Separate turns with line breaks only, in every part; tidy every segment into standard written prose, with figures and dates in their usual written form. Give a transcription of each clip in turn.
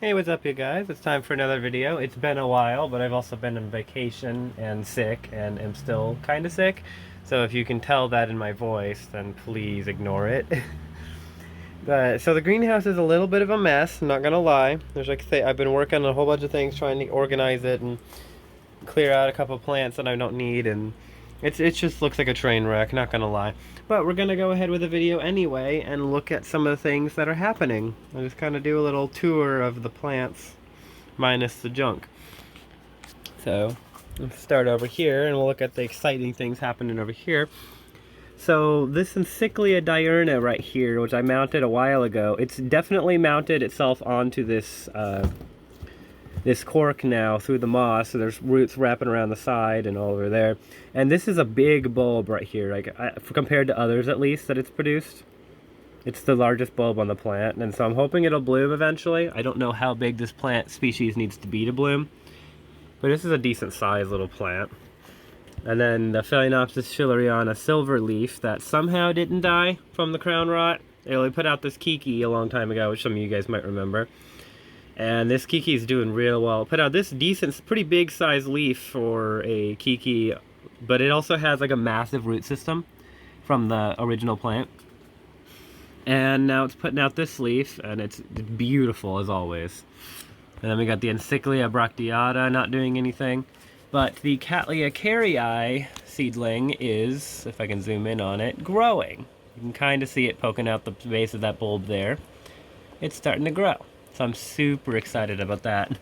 Hey, what's up, you guys? It's time for another video. It's been a while, but I've also been on vacation and sick and am still kind of sick. So if you can tell that in my voice, then please ignore it. So the greenhouse is a little bit of a mess, I'm not gonna lie. I've been working on a whole bunch of things trying to organize it and clear out a couple plants that I don't need, and it just looks like a train wreck, not gonna lie. But we're gonna go ahead with the video anyway and look at some of the things that are happening. I'll just kind of do a little tour of the plants minus the junk. So let's start over here and we'll look at the exciting things happening over here. So this Encyclia diurna right here, which I mounted a while ago, it's definitely mounted itself onto this cork now through the moss, so there's roots wrapping around the side and all over there. And this is a big bulb right here, compared to others at least that it's produced. It's the largest bulb on the plant, and so I'm hoping it'll bloom eventually. I don't know how big this plant species needs to be to bloom, but this is a decent sized little plant. And then the Phalaenopsis schilleriana silverleaf that somehow didn't die from the crown rot. They only put out this Kiki a long time ago, which some of you guys might remember. And this Kiki is doing real well. Put out this decent, pretty big size leaf for a Kiki, but it also has like a massive root system from the original plant. And now it's putting out this leaf, and it's beautiful as always. And then we got the Encyclia bracteata not doing anything. But the Cattleya caryi seedling is, if I can zoom in on it, growing. You can kind of see it poking out the base of that bulb there. It's starting to grow. So I'm super excited about that.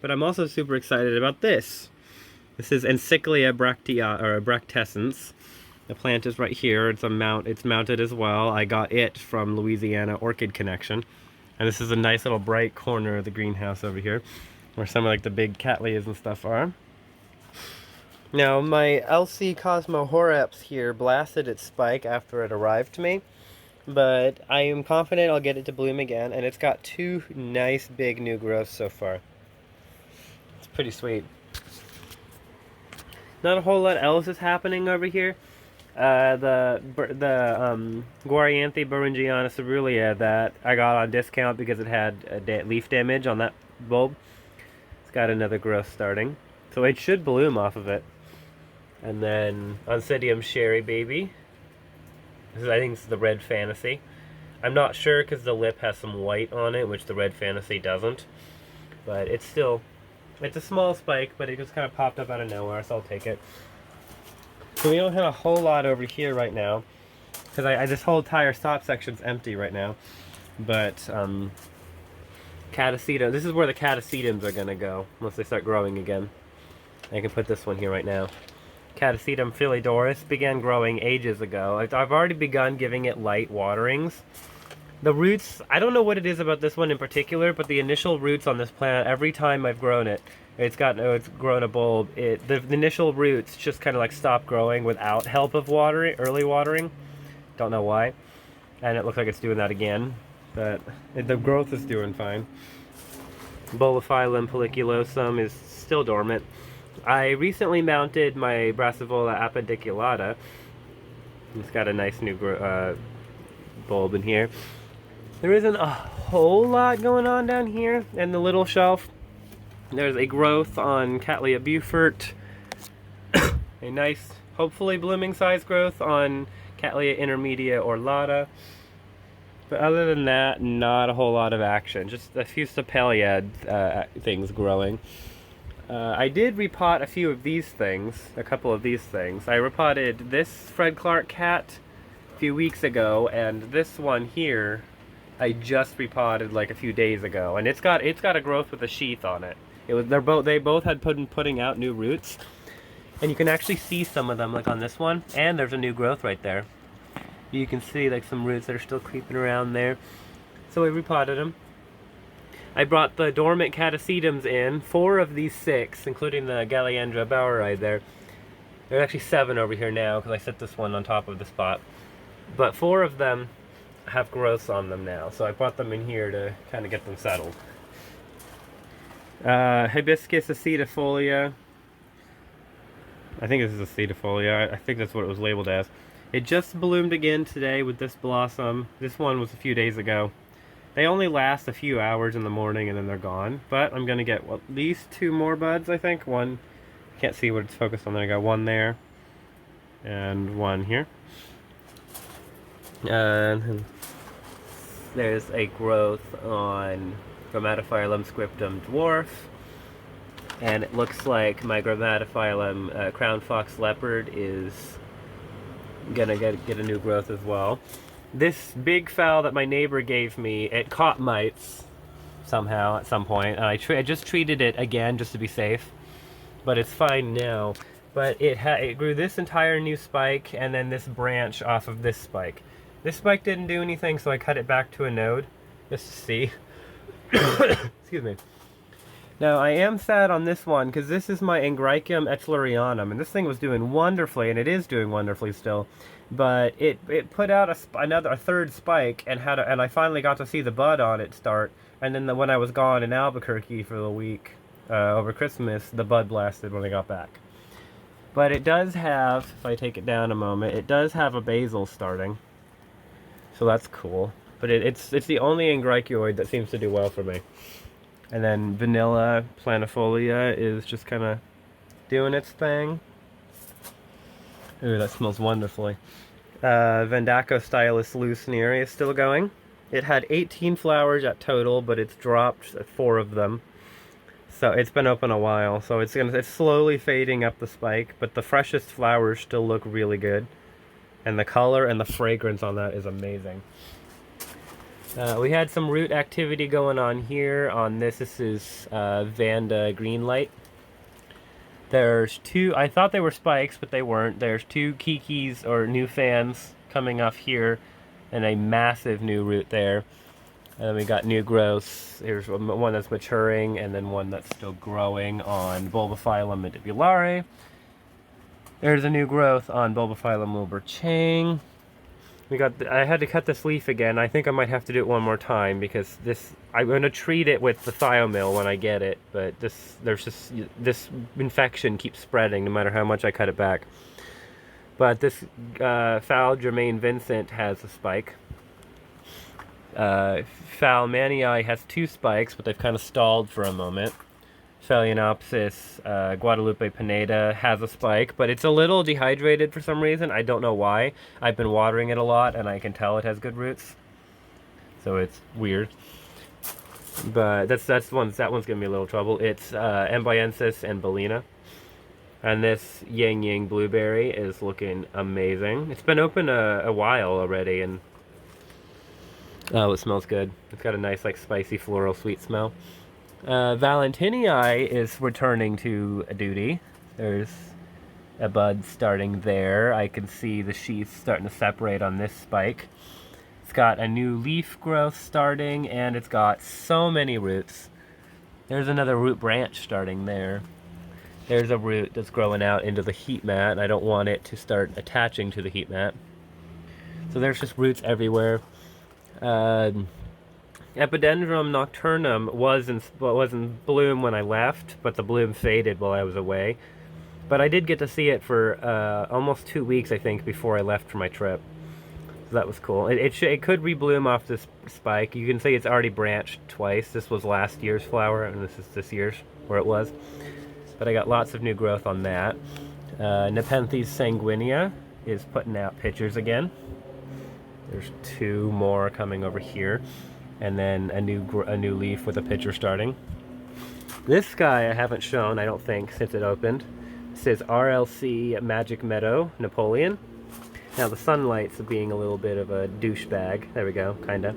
But I'm also super excited about this. This is Encyclia bracteata, or bractescens. The plant is right here. It's mounted as well. I got it from Louisiana Orchid Connection. And this is a nice little bright corner of the greenhouse over here, where some of like the big cattleyas and stuff are. Now my LC Cosmo Horeps here blasted its spike after it arrived to me, but I am confident I'll get it to bloom again, and it's got two nice big new growths so far. It's pretty sweet. Not a whole lot else is happening over here. The Guarianthe Beringiana cerulean that I got on discount because it had a leaf damage on that bulb. It's got another growth starting, so it should bloom off of it. And then Oncidium Sherry Baby. I think this is the Red Fantasy. I'm not sure because the lip has some white on it, which the Red Fantasy doesn't. But it's a small spike, but it just kind of popped up out of nowhere, so I'll take it. So we don't have a whole lot over here right now, because this whole entire top section's empty right now. But Catasetum, this is where the Catasetums are gonna go once they start growing again. I can put this one here right now. Catasetum Philidoris began growing ages ago. I've already begun giving it light waterings. The roots, I don't know what it is about this one in particular, but the initial roots on this plant, every time I've grown it, it's grown a bulb. The initial roots just kind of like stop growing without help of early watering. Don't know why. And it looks like it's doing that again, but the growth is doing fine. Bolophyllum folliculosum is still dormant. I recently mounted my Brassivola appendiculata. It's got a nice new bulb in here. There isn't a whole lot going on down here in the little shelf. There's a growth on Cattleya Beaufort. A nice, hopefully blooming size growth on Cattleya intermedia orlata. But other than that, not a whole lot of action. Just a few Sapelliad things growing. I did repot a few of these things, a couple of these things. I repotted this Fred Clark cat a few weeks ago, and this one here I just repotted like a few days ago, and it's got a growth with a sheath on it. They both had putting out new roots, and you can actually see some of them like on this one, and there's a new growth right there. You can see like some roots that are still creeping around there. So we repotted them. I brought the dormant Catasetums in, 4 of these 6, including the Galliandra baueri there. There's actually 7 over here now because I set this one on top of the spot. But 4 of them have growths on them now, so I brought them in here to kind of get them settled. Hibiscus acetifolia. I think this is acetifolia. I think that's what it was labeled as. It just bloomed again today with this blossom. This one was a few days ago. They only last a few hours in the morning and then they're gone. But I'm gonna get at least 2 more buds, I think. One, can't see what it's focused on there. I got one there and one here. And there's a growth on Grammatophyllum scriptum dwarf. And it looks like my Grammatophyllum crown fox leopard is gonna get a new growth as well. This big fowl that my neighbor gave me, it caught mites somehow at some point, and I just treated it again just to be safe, but it's fine now. But it grew this entire new spike and then this branch off of this spike. This spike didn't do anything, so I cut it back to a node just to see. Excuse me. Now, I am sad on this one, because this is my Angraecium etlerianum, and this thing was doing wonderfully, and it is doing wonderfully still. But it put out a third spike, and I finally got to see the bud on it start. And then when I was gone in Albuquerque for the week over Christmas, the bud blasted when I got back. But it does have, if I take it down a moment, it does have a basal starting. So that's cool. But it's the only Angraecioid that seems to do well for me. And then Vanilla planifolia is just kind of doing its thing. Ooh, that smells wonderfully. Vandacostylus looseneer is still going. It had 18 flowers at total, but it's dropped 4 of them. So it's been open a while. So it's slowly fading up the spike, but the freshest flowers still look really good. And the color and the fragrance on that is amazing. We had some root activity going on here on this. This is Vanda Greenlight. There's 2, I thought they were spikes, but they weren't. There's 2 kikis or new fans coming off here and a massive new root there. And then we got new growths. Here's one that's maturing and then one that's still growing on Bulbophyllum mandibulare. There's a new growth on Bulbophyllum Wilbur-Chang. I had to cut this leaf again. I think I might have to do it one more time because I'm going to treat it with the Thiomyl when I get it, but this infection keeps spreading no matter how much I cut it back. But this fowl Jermaine Vincent has a spike. Fowl Manii has 2 spikes, but they've kind of stalled for a moment. Phalaenopsis Guadalupe Pineda has a spike, but it's a little dehydrated for some reason. I don't know why. I've been watering it a lot, and I can tell it has good roots. So it's weird. But that one's giving me a little trouble. It's Embiensis and Bellina. And this Yang Yang Blueberry is looking amazing. It's been open a while already, and oh, it smells good. It's got a nice, like, spicy, floral, sweet smell. Valentinii is returning to duty. There's a bud starting there. I can see the sheath starting to separate on this spike. It's got a new leaf growth starting, and it's got so many roots. There's another root branch starting there. There's a root that's growing out into the heat mat, and I don't want it to start attaching to the heat mat. So there's just roots everywhere. Epidendrum nocturnum was in bloom when I left, but the bloom faded while I was away. But I did get to see it for almost 2 weeks, I think, before I left for my trip. So that was cool. It could rebloom off this spike. You can see it's already branched twice. This was last year's flower, and this is this year's, where it was. But I got lots of new growth on that. Nepenthes sanguinea is putting out pitchers again. There's 2 more coming over here. And then a new leaf with a pitcher starting. This guy I haven't shown, I don't think, since it opened. It says RLC Magic Meadow Napoleon. Now the sunlight's being a little bit of a douchebag. There we go, kinda.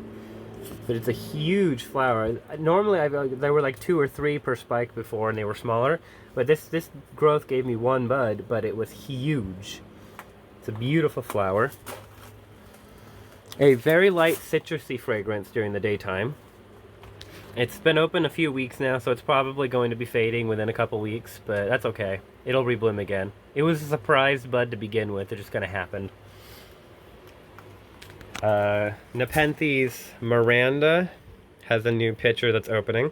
But it's a huge flower. Normally there were like 2 or 3 per spike before, and they were smaller. But this growth gave me 1 bud, but it was huge. It's a beautiful flower. A very light citrusy fragrance during the daytime. It's been open a few weeks now, so it's probably going to be fading within a couple weeks, but that's okay. It'll rebloom again. It was a surprise bud to begin with. It just kind of happened. Nepenthes Miranda has a new pitcher that's opening.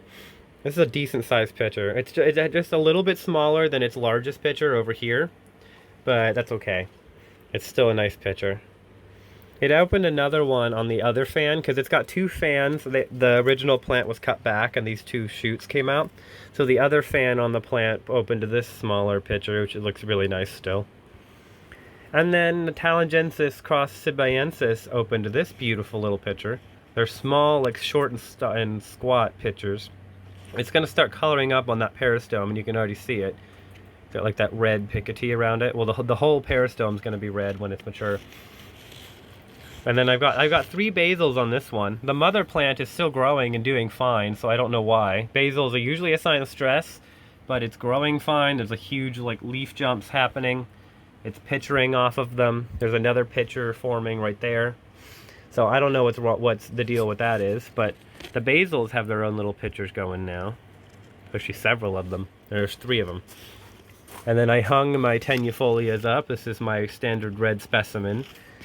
This is a decent sized pitcher. It's just a little bit smaller than its largest pitcher over here, but that's okay. It's still a nice pitcher. It opened another one on the other fan because it's got two fans. The original plant was cut back and these two shoots came out. So the other fan on the plant opened to this smaller pitcher, which it looks really nice still. And then the Talangensis cross Sibayensis opened to this beautiful little pitcher. They're small, like short and squat pitchers. It's going to start coloring up on that peristome, and you can already see it. Got like that red picotee around it. Well, the whole peristome is going to be red when it's mature. And then I've got 3 basils on this one. The mother plant is still growing and doing fine, so I don't know why. Basils are usually a sign of stress, but it's growing fine. There's a huge like leaf jumps happening. It's pitchering off of them. There's another pitcher forming right there. So I don't know what's the deal with that is, but the basils have their own little pitchers going now. Actually, several of them. There's 3 of them. And then I hung my tenuifolias up. This is my standard red specimen.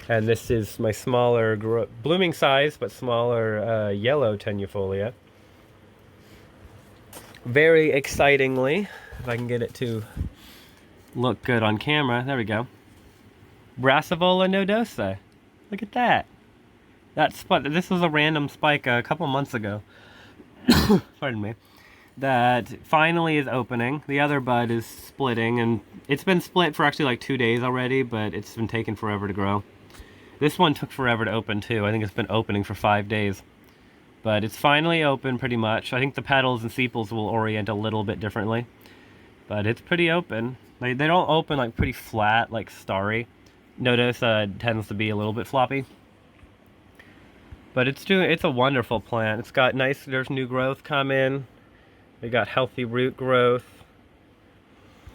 And this is my smaller, blooming size, but smaller yellow tenuifolia. Very excitingly, if I can get it to look good on camera, there we go. Brassavola nodosa. Look at that. This was a random spike a couple months ago. Pardon me. That finally is opening. The other bud is splitting, and it's been split for actually like 2 days already, but it's been taking forever to grow. This one took forever to open too. I think it's been opening for 5 days. But it's finally open pretty much. I think the petals and sepals will orient a little bit differently. But it's pretty open. They don't open like pretty flat, like starry. Nodosa tends to be a little bit floppy. But it's a wonderful plant. It's got there's new growth coming. We got healthy root growth.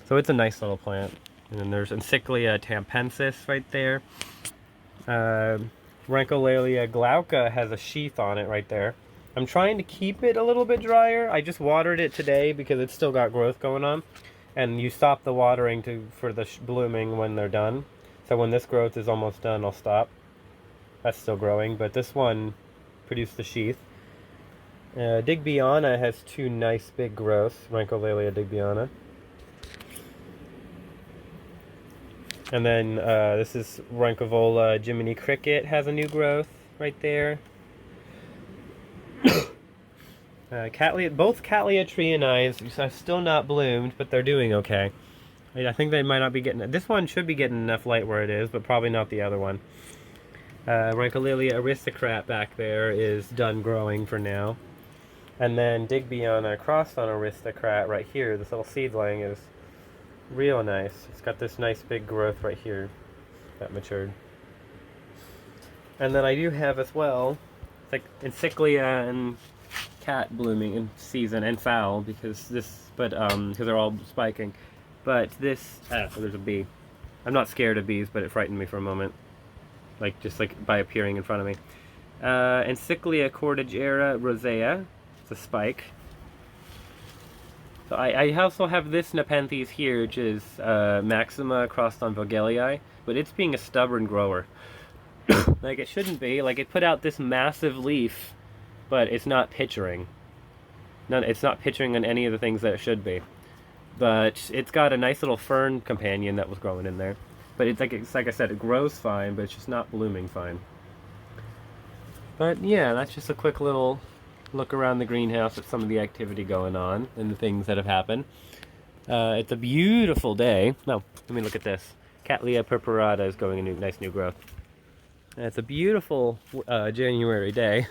So it's a nice little plant. And then there's Encyclia tampensis right there. Rhyncholalia glauca has a sheath on it right there. I'm trying to keep it a little bit drier. I just watered it today because it's still got growth going on. And you stop the watering for the blooming when they're done. So when this growth is almost done, I'll stop. That's still growing, but this one produced the sheath. Digbyana has 2 nice big growths. Rhyncholalia digbyana. And then this is Rhynchovola Jiminy Cricket has a new growth right there. Both Cattleya trianais are still not bloomed, but they're doing okay. I think they might not be getting... This one should be getting enough light where it is, but probably not the other one. Rhyncholalia aristocrat back there is done growing for now. And then Digbyana crossed on aristocrat right here. This little seedling is real nice. It's got this nice big growth right here that matured. And then I do have as well, it's like Encyclia and cat blooming in season and foul because they're all spiking. But this, there's a bee. I'm not scared of bees, but it frightened me for a moment. Just by appearing in front of me. Encyclia cordillera rosea. It's a spike. So I also have this Nepenthes here, which is Maxima crossed on Vogelii, but it's being a stubborn grower. Like it shouldn't be. Like it put out this massive leaf, but it's not pitchering. It's not pitchering on any of the things that it should be. But it's got a nice little fern companion that was growing in there. But it's like I said, it grows fine, but it's just not blooming fine. But yeah, that's just a quick little look around the greenhouse at some of the activity going on and the things that have happened. It's a beautiful day. No, let me look at this. Cattleya purpurata is going a nice new growth. And it's a beautiful January day.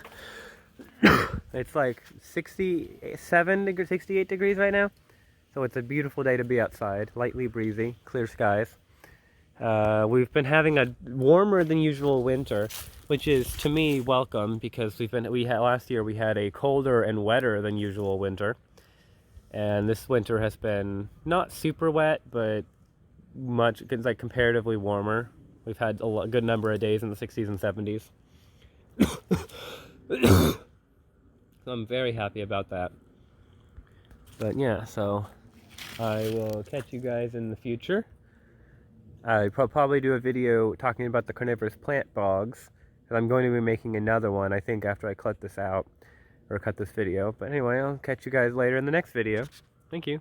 It's like 68 degrees right now. So it's a beautiful day to be outside. Lightly breezy, clear skies. We've been having a warmer than usual winter, which is to me welcome because last year we had a colder and wetter than usual winter, and this winter has been not super wet, but it's like comparatively warmer. We've had a good number of days in the 60s and 70s. So I'm very happy about that. But yeah, so I will catch you guys in the future. I'll probably do a video talking about the carnivorous plant bogs, and I'm going to be making another one, I think, after I cut this out, or cut this video. But anyway, I'll catch you guys later in the next video. Thank you.